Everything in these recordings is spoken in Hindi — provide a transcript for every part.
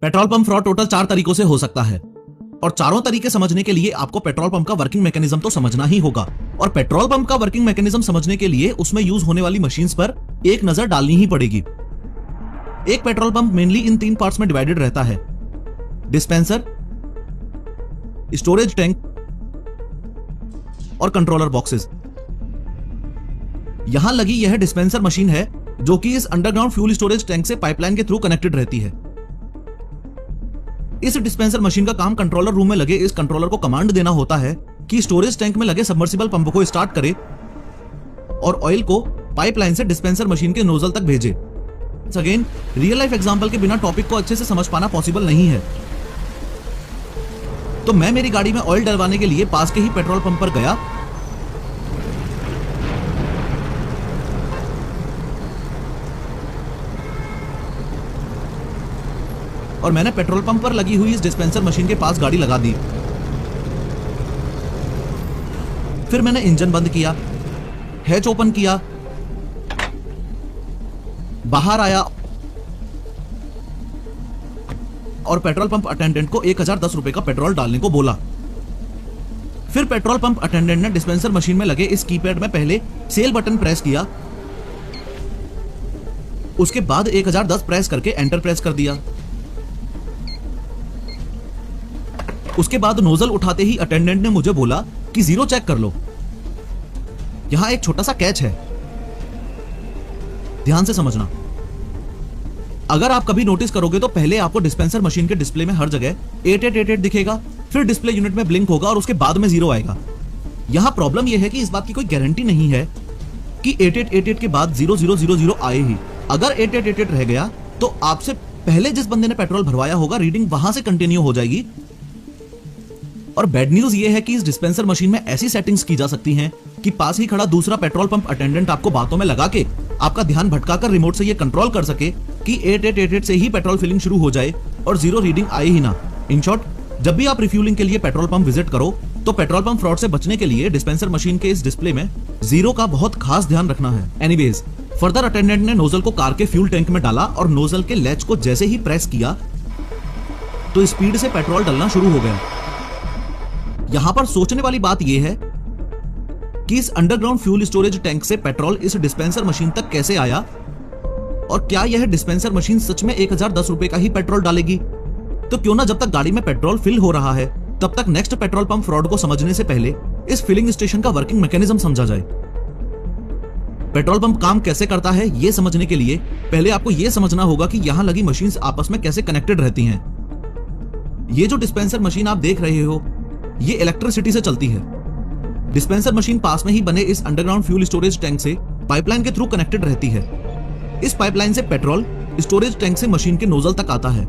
पेट्रोल पंप फ्रॉड टोटल 4 तरीकों से हो सकता है और चारों तरीके समझने के लिए आपको पेट्रोल पंप का वर्किंग मैकेनिज्म तो समझना ही होगा। और पेट्रोल पंप का वर्किंग मैकेनिज्म समझने के लिए उसमें यूज होने वाली मशीन्स पर एक नजर डालनी ही पड़ेगी। एक पेट्रोल पंप मेनली इन 3 पार्ट्स में डिवाइडेड रहता है: डिस्पेंसर, स्टोरेज टैंक और कंट्रोलर बॉक्सेस। यहां लगी यह डिस्पेंसर मशीन है जो कि इस अंडरग्राउंड फ्यूल स्टोरेज टैंक से पाइपलाइन के थ्रू कनेक्टेड रहती है। इस डिस्पेंसर मशीन का काम कंट्रोलर रूम में लगे इस कंट्रोलर को कमांड देना होता है कि स्टोरेज टैंक में लगे सबमर्सिबल पंप को स्टार्ट करे और ऑयल को पाइपलाइन से डिस्पेंसर मशीन के नोजल तक भेजे। अगेन, रियल लाइफ एग्जांपल के बिना टॉपिक को अच्छे से समझ पाना पॉसिबल नहीं है, तो मैं मेरी गाड़ी में ऑयल डलवाने के लिए पास के ही पेट्रोल पंप पर गया और मैंने पेट्रोल पंप पर लगी हुई इस डिस्पेंसर मशीन के पास गाड़ी लगा दी। फिर मैंने इंजन बंद किया, हैच ओपन किया, बाहर आया और पेट्रोल पंप अटेंडेंट को 1010 रुपए का पेट्रोल डालने को बोला। फिर पेट्रोल पंप अटेंडेंट ने डिस्पेंसर मशीन में लगे इस कीपैड में पहले सेल बटन प्रेस किया, उसके बाद 1010 प्रेस करके एंटर प्रेस कर दिया। उसके बाद नोजल उठाते ही अटेंडेंट ने मुझे बोला कि जीरो चेक कर लो। यहां एक छोटा सा कैच है, ध्यान से समझना। अगर आप कभी नोटिस करोगे तो पहले आपको डिस्पेंसर मशीन के डिस्प्ले में हर जगह 8888 दिखेगा, फिर डिस्प्ले यूनिट में ब्लिंक होगा और उसके बाद में 0 आएगा। यहां प्रॉब्लम यह है कि इस बात की कोई गारंटी नहीं है कि 8888 के बाद 0000 आए ही। अगर 8888 रह गया तो आपसे पहले जिस बंदे ने पेट्रोल भरवाया होगा रीडिंग वहां से कंटिन्यू हो जाएगी। और बैड न्यूज ये है कि इस डिस्पेंसर मशीन में ऐसी सेटिंग्स की जा सकती हैं कि पास ही खड़ा दूसरा पेट्रोल पंप अटेंडेंट आपको बातों में लगा के आपका ध्यान भटकाकर रिमोट से ये कंट्रोल कर सके कि 8888 से ही पेट्रोल फिलिंग शुरू हो जाए और 0 रीडिंग आए ही ना। इन शॉर्ट, जब भी आप रिफ्यूलिंग के लिए पेट्रोल पंप विजिट करो तो पेट्रोल पंप फ्रॉड से बचने के लिए डिस्पेंसर मशीन के इस डिस्प्ले में 0 का बहुत खास ध्यान रखना है। एनीवेज, फर्दर अटेंडेंट ने नोजल को कार के फ्यूल टैंक में डाला और नोजल के लैच को जैसे ही प्रेस किया तो स्पीड से पेट्रोल डलना शुरू हो गया। यहां पर सोचने वाली बात यह है कि इस अंडरग्राउंड फ्यूल स्टोरेज टैंक से पेट्रोल इस डिस्पेंसर मशीन तक कैसे आया और क्या यह डिस्पेंसर मशीन सच में 1010 रुपए का ही पेट्रोल डालेगी। तो क्यों ना जब तक गाड़ी में पेट्रोल फिल हो रहा है तब तक नेक्स्ट पेट्रोल पंप फ्रॉड को समझने से पहले इस फिलिंग स्टेशन का वर्किंग मैकेनिज्म समझा जाए। पेट्रोल पंप काम कैसे करता है यह समझने के लिए पहले आपको यह समझना होगा कि यहां लगी मशीन्स आपस में कैसे कनेक्टेड रहती हैं। ये जो डिस्पेंसर मशीन आप देख रहे हो ये इलेक्ट्रिसिटी से चलती है। डिस्पेंसर मशीन पास में ही बने इस अंडरग्राउंड फ्यूल स्टोरेज टैंक से पाइपलाइन के थ्रू कनेक्टेड रहती है। इस पाइपलाइन से पेट्रोल स्टोरेज टैंक से मशीन के नोजल तक आता है।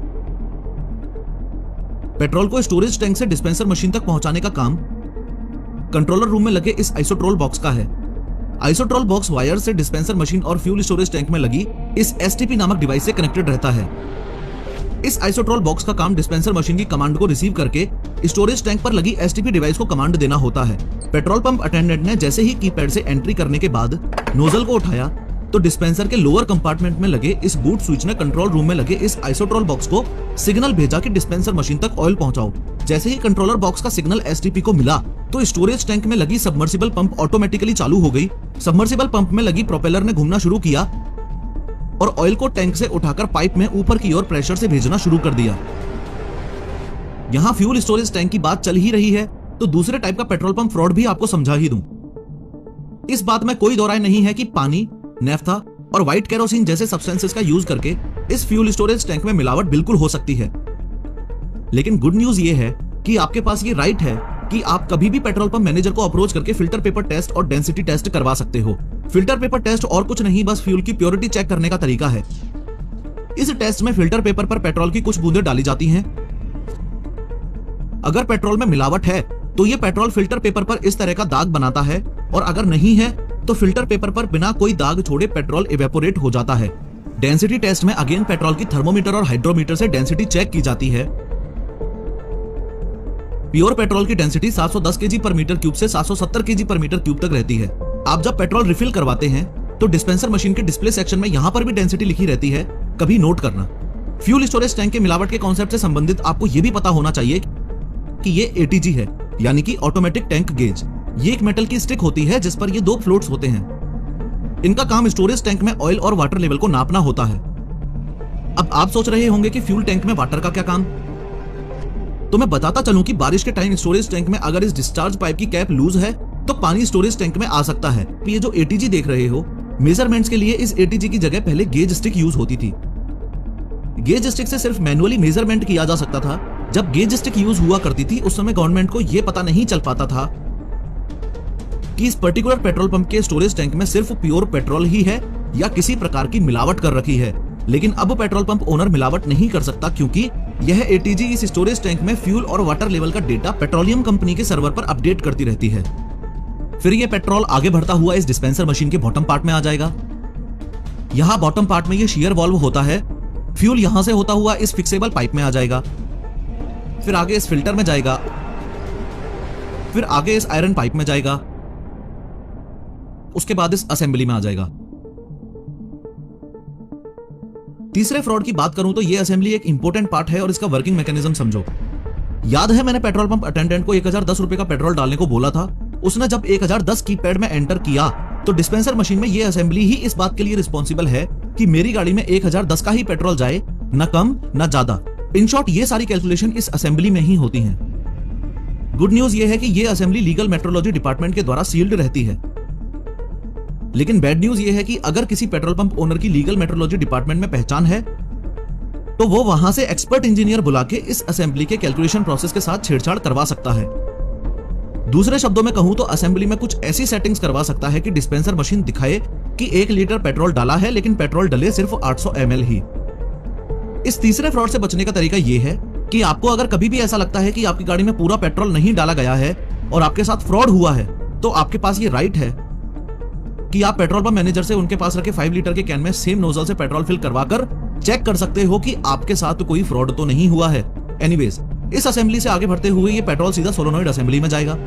पेट्रोल को स्टोरेज टैंक से डिस्पेंसर मशीन तक पहुंचाने का काम कंट्रोलर रूम में लगे इस आइसोट्रोल बॉक्स का है। आइसोट्रोल बॉक्स वायर से डिस्पेंसर मशीन और फ्यूल स्टोरेज टैंक में लगी इस एसटीपी नामक डिवाइस से कनेक्टेड रहता है। इस आइसोट्रोल बॉक्स का काम डिस्पेंसर मशीन की कमांड को रिसीव करके स्टोरेज टैंक पर लगी एसटीपी डिवाइस को कमांड देना होता है। पेट्रोल पंप अटेंडेंट ने जैसे ही कीपैड से एंट्री करने के बाद नोजल को उठाया तो डिस्पेंसर के लोअर कंपार्टमेंट में लगे इस बूट स्विच ने कंट्रोल रूम में लगे इस आइसोट्रोल बॉक्स को सिग्नल भेजा कि डिस्पेंसर मशीन तक ऑयल पहुंचाओ। जैसे ही कंट्रोलर बॉक्स का सिग्नल एसटीपी को मिला तो स्टोरेज टैंक में लगी सबमर्सिबल पंप ऑटोमेटिकली चालू हो गई। सबमर्सिबल पंप में लगी प्रोपेलर ने घूमना शुरू किया और ऑयल को टैंक से उठाकर पाइप में ऊपर की ओर प्रेशर से भेजना शुरू कर दिया। यहां फ्यूल स्टोरेज टैंक की बात चल ही रही है तो दूसरे टाइप का पेट्रोल पंप फ्रॉड भी आपको समझा ही दूं। इस बात में कोई दो राय नहीं है कि पानी, नेफ्था और व्हाइट केरोसिन जैसे सब्सटेंसेस का यूज करके इस फ्यूल स्टोरेज टैंक में मिलावट बिल्कुल हो सकती है। लेकिन गुड न्यूज ये है कि आपके पास ये राइट है कि आप कभी भी पेट्रोल पंप मैनेजर को अप्रोच करके फिल्टर पेपर टेस्ट और डेंसिटी टेस्ट करवा सकते हो। फिल्टर पेपर टेस्ट और कुछ नहीं, बस फ्यूल की प्योरिटी चेक करने का तरीका है। इस टेस्ट में फिल्टर पेपर पर पेट्रोल की कुछ बूंदें डाली जाती हैं। अगर पेट्रोल में मिलावट है तो ये पेट्रोल फिल्टर पेपर पर इस तरह का दाग बनाता है और अगर नहीं है तो फिल्टर पेपर पर बिना कोई दाग छोड़े पेट्रोल इवेपोरेट हो जाता है। डेंसिटी टेस्ट में अगेन पेट्रोल की थर्मोमीटर और हाइड्रोमीटर से डेंसिटी चेक की जाती है। प्योर पेट्रोल की डेंसिटी 710 केजी पर मीटर क्यूब से 770 केजी पर मीटर क्यूब तक रहती है। आप जब पेट्रोल रिफिल करवाते हैं तो डिस्पेंसर मशीन के डिस्प्ले सेक्शन में यहां पर भी डेंसिटी लिखी रहती है, कभी नोट करना। फ्यूल स्टोरेज टैंक के मिलावट के कॉन्सेप्ट से संबंधित आपको यह भी पता होना चाहिए कि ये एटीजी है, यानी कि ऑटोमेटिक टैंक गेज। ये एक मेटल की स्टिक होती है जिस पर ये 2 फ्लोट्स होते हैं। इनका काम स्टोरेज टैंक में ऑयल और वाटर लेवल को नापना होता है। अब आप सोच रहे होंगे कि फ्यूल टैंक में वाटर का क्या काम, तो मैं बताता चलूं कि बारिश के टाइम स्टोरेज टैंक में अगर इस डिस्चार्ज पाइप की कैप लूज है तो पानी स्टोरेज टैंक में आ सकता है। ये जो एटीजी देख रहे हो, मेजरमेंट्स के लिए इस एटीजी की जगह पहले गेज स्टिक यूज होती थी। गेज स्टिक से सिर्फ मैनुअली मेजरमेंट किया जा सकता था। जब गेज स्टिक यूज हुआ करती थी उस समय गवर्नमेंट को यह पता नहीं चल पाता था कि इस पर्टिकुलर पेट्रोल पंप के स्टोरेज टैंक में सिर्फ प्योर पेट्रोल ही है या किसी प्रकार की मिलावट कर रखी है। लेकिन अब पेट्रोल पंप ओनर मिलावट नहीं कर सकता, क्योंकि यह एटीजी इस स्टोरेज टैंक में फ्यूल और वाटर लेवल का डेटा पेट्रोलियम कंपनी के सर्वर पर अपडेट करती रहती है। फिर यह पेट्रोल आगे बढ़ता हुआ इस डिस्पेंसर मशीन के बॉटम पार्ट में आ जाएगा। यहां बॉटम पार्ट में यह शीयर वाल्व होता है। फ्यूल यहां से होता हुआ इस फिक्सेबल पाइप में आ जाएगा, फिर आगे इस फिल्टर में जाएगा, फिर आगे इस आयरन पाइप में जाएगा, उसके बाद इस असेंबली में आ जाएगा। तीसरे फ्रॉड की बात करूं तो यह असेंबली एक इंपॉर्टेंट पार्ट है और इसका वर्किंग मैकेनिज्म समझो। याद है मैंने पेट्रोल पंप अटेंडेंट को 1010 रुपए का पेट्रोल डालने को बोला था। उसने जब 1010 कीपैड में एंटर किया तो डिस्पेंसर मशीन में यह असेंबली ही इस बात के लिए रिस्पॉन्सिबल है कि मेरी गाड़ी में 1010 का ही पेट्रोल जाए, न कम न ज्यादा। इन शॉर्ट ये सारी कैलकुलेशन इस असेंबली में ही होती हैं। गुड न्यूज ये है कि ये असेंबली लीगल मेट्रोलॉजी डिपार्टमेंट के द्वारा सील्ड रहती है। लेकिन बैड न्यूज ये है कि अगर किसी पेट्रोल पंप ओनर की लीगल मेट्रोलॉजी डिपार्टमेंट में पहचान है तो वो वहां से एक्सपर्ट इंजीनियर बुला के इस असेंबली के कैलकुलेशन प्रोसेस के साथ छेड़छाड़ करवा सकता है। दूसरे शब्दों में कहूं तो असेंबली में कुछ ऐसी सेटिंग्स करवा सकता है कि डिस्पेंसर मशीन दिखाए कि 1 लीटर पेट्रोल डाला है, लेकिन पेट्रोल डले सिर्फ 800 ml ही। इस तीसरे फ्रॉड से बचने का तरीका यह है कि आपको अगर कभी भी ऐसा लगता है कि आपकी गाड़ी में पूरा पेट्रोल नहीं डाला गया है और आपके साथ फ्रॉड हुआ है, तो आपके पास ये राइट है कि आप पेट्रोल पंप मैनेजर से उनके पास रखे 5 लीटर के कैन में सेम नोजल से पेट्रोल फिल करवाकर चेक कर सकते हो कि आपके साथ कोई फ्रॉड तो नहीं हुआ है। एनीवेज, इस असेंबली से आगे बढ़ते हुए ये पेट्रोल सीधा सोलोनॉइड असेंबली में जाएगा।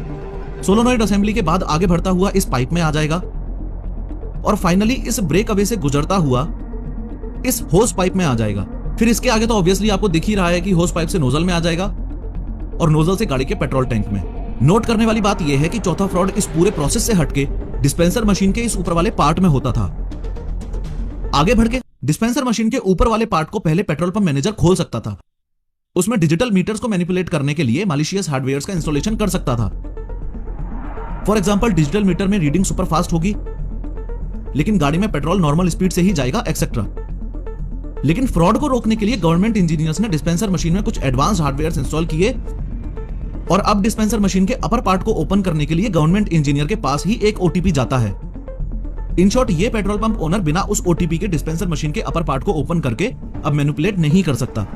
सोलोनॉइड असेंबली के बाद आगे बढ़ता हुआ इस पाइप में आ जाएगा और फाइनली इस ब्रेक अवे से गुजरता हुआ इस होस पाइप में आ जाएगा। फिर इसके आगे तो ऑब्वियसली आपको दिख ही रहा है कि होस पाइप से नोजल में आ जाएगा और नोजल से गाड़ी के पेट्रोल टैंक में। नोट करने वाली बात यह है कि चौथा फ्रॉड इस पूरे प्रोसेस से हटके डिस्पेंसर मशीन के इस ऊपर वाले पार्ट में होता था। आगे बढ़ के डिस्पेंसर मशीन के ऊपर वाले पार्ट को पहले पेट्रोल पंप मैनेजर खोल सकता था। उसमें डिजिटल मीटर्स को मैनिपुलेट करने के लिए मालिशियस हार्डवेयर का इंस्टॉलेशन कर सकता था। फॉर एग्जांपल, डिजिटल मीटर में रीडिंग सुपर फास्ट होगी लेकिन गाड़ी में पेट्रोल नॉर्मल स्पीड से ही जाएगा, एक्सेट्रा। लेकिन फ्रॉड को रोकने के लिए गवर्नमेंट इंजीनियर्स ने डिस्पेंसर मशीन में कुछ एडवांस हार्डवेयर इंस्टॉल किए और अब डिस्पेंसर मशीन के अपर पार्ट को ओपन करने के लिए गवर्नमेंट इंजीनियर के पास ही एक ओटीपी जाता है। इन शॉर्ट, ये पेट्रोल पंप ओनर बिना उस ओटीपी के डिस्पेंसर मशीन के अपर पार्ट को ओपन करके अब मैनिपुलेट नहीं कर सकता।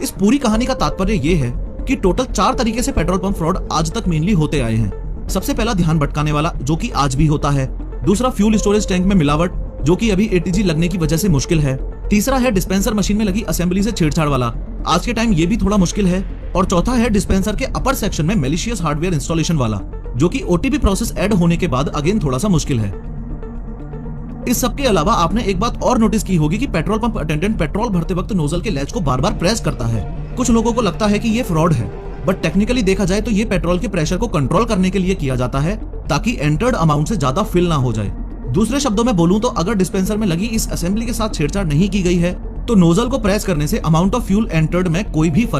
इस पूरी कहानी का तात्पर्य यह है कि टोटल 4 तरीके से पेट्रोल पंप फ्रॉड आज तक मेनली होते आए हैं। सबसे पहला ध्यान भटकाने वाला, जो कि आज भी होता है। दूसरा, फ्यूल स्टोरेज टैंक में मिलावट, जो कि अभी एटीजी लगने की वजह से मुश्किल है। तीसरा है डिस्पेंसर मशीन में लगी असेंबली से छेड़छाड़ वाला, आज के टाइम ये भी थोड़ा मुश्किल है। और चौथा है डिस्पेंसर के अपर सेक्शन में मैलिशियस हार्डवेयर इंस्टॉलेशन वाला, जो कि ओटीपी प्रोसेस ऐड होने के बाद अगेन थोड़ा सा मुश्किल है। इस सब के अलावा आपने एक बात और नोटिस की होगी कि पेट्रोल पंप अटेंडेंट पेट्रोल भरते वक्त नोजल के लैच को बार बार प्रेस करता है। कुछ लोगों को लगता है कि ये फ्रॉड है, बट टेक्निकली देखा जाए तो ये पेट्रोल के प्रेशर को कंट्रोल करने के लिए किया जाता है ताकि एंटर्ड अमाउंट से ज्यादा फिल ना हो जाए। दूसरे शब्दों में बोलूं तो अगर डिस्पेंसर में लगी इस असेंबली के साथ छेड़छाड़ नहीं की गई है तो नोजल को प्रेस करने से अमाउंट ऑफ फ्यूल एंटर्ड में कोई भी फर्क